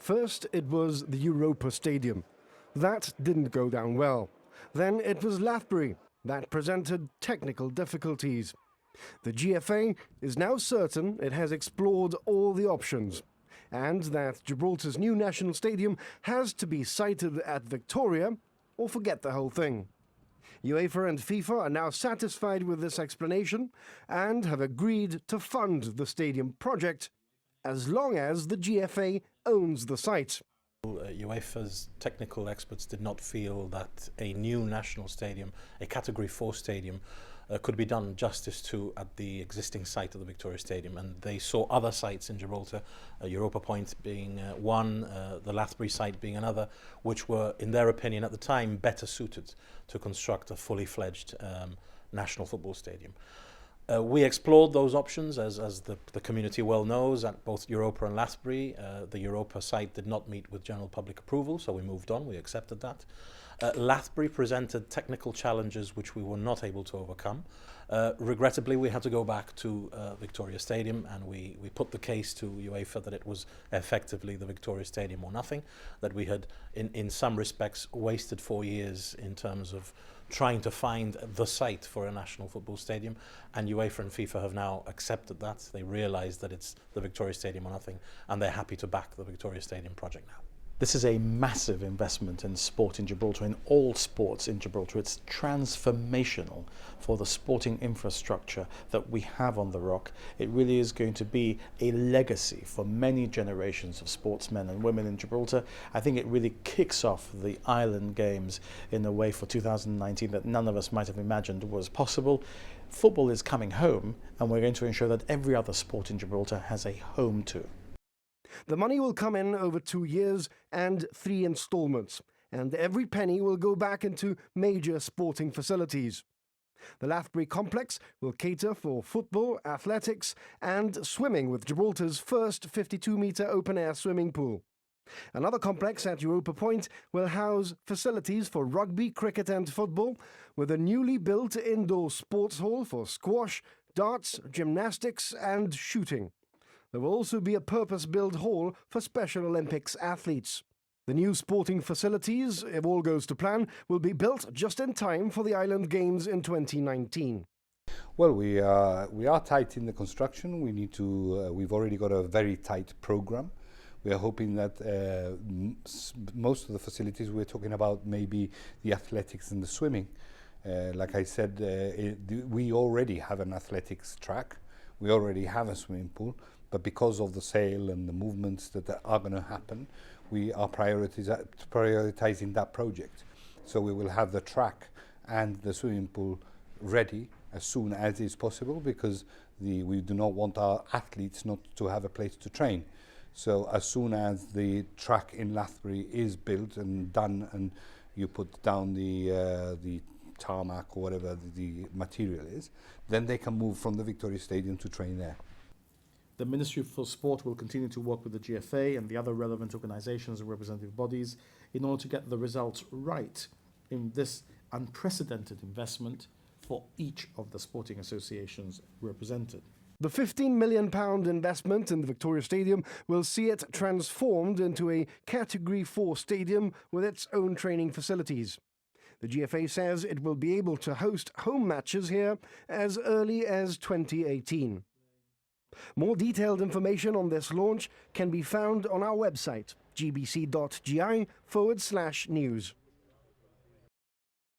First, it was the Europa Stadium. That didn't go down well. Then it was Lathbury. That presented technical difficulties. The GFA is now certain it has explored all the options, and that Gibraltar's new national stadium has to be sited at Victoria or forget the whole thing. UEFA and FIFA are now satisfied with this explanation and have agreed to fund the stadium project as long as the GFA owns the site. UEFA's technical experts did not feel that a new national stadium, a Category 4 stadium, could be done justice to at the existing site of the Victoria Stadium, and they saw other sites in Gibraltar, Europa Point being one, the Lathbury site being another, which were, in their opinion at the time, better suited to construct a fully fledged national football stadium. We explored those options, as the community well knows, at both Europa and Lathbury. The Europa site did not meet with general public approval, so we moved on, we accepted that. Lathbury presented technical challenges which we were not able to overcome. Regrettably, we had to go back to Victoria Stadium, and we put the case to UEFA that it was effectively the Victoria Stadium or nothing, that we had in some respects wasted 4 years in terms of trying to find the site for a national football stadium, and UEFA and FIFA have now accepted that. They realise that it's the Victoria Stadium or nothing, and they're happy to back the Victoria Stadium project now. This is a massive investment in sport in Gibraltar, in all sports in Gibraltar. It's transformational for the sporting infrastructure that we have on the Rock. It really is going to be a legacy for many generations of sportsmen and women in Gibraltar. I think it really kicks off the Island Games in a way for 2019 that none of us might have imagined was possible. Football is coming home, and we're going to ensure that every other sport in Gibraltar has a home too. The money will come in over 2 years and 3 installments, and every penny will go back into major sporting facilities. The Lathbury complex will cater for football, athletics and swimming with Gibraltar's first 52-metre open-air swimming pool. Another complex at Europa Point will house facilities for rugby, cricket and football, with a newly built indoor sports hall for squash, darts, gymnastics and shooting. There will also be a purpose-built hall for Special Olympics athletes. The new sporting facilities, if all goes to plan, will be built just in time for the Island Games in 2019. Well, we are tight in the construction. We need to. We've already got a very tight program. We are hoping that most of the facilities we're talking about, maybe the athletics and the swimming. Like I said, we already have an athletics track. We already have a swimming pool. But because of the sale and the movements that are going to happen, we are prioritizing that project. So we will have the track and the swimming pool ready as soon as is possible, because we do not want our athletes not to have a place to train. So as soon as the track in Lathbury is built and done, and you put down the tarmac or whatever the material is, then they can move from the Victoria Stadium to train there. The Ministry for Sport will continue to work with the GFA and the other relevant organisations and representative bodies in order to get the results right in this unprecedented investment for each of the sporting associations represented. The £15 million investment in the Victoria Stadium will see it transformed into a Category 4 stadium with its own training facilities. The GFA says it will be able to host home matches here as early as 2018. More detailed information on this launch can be found on our website, gbc.gi/news.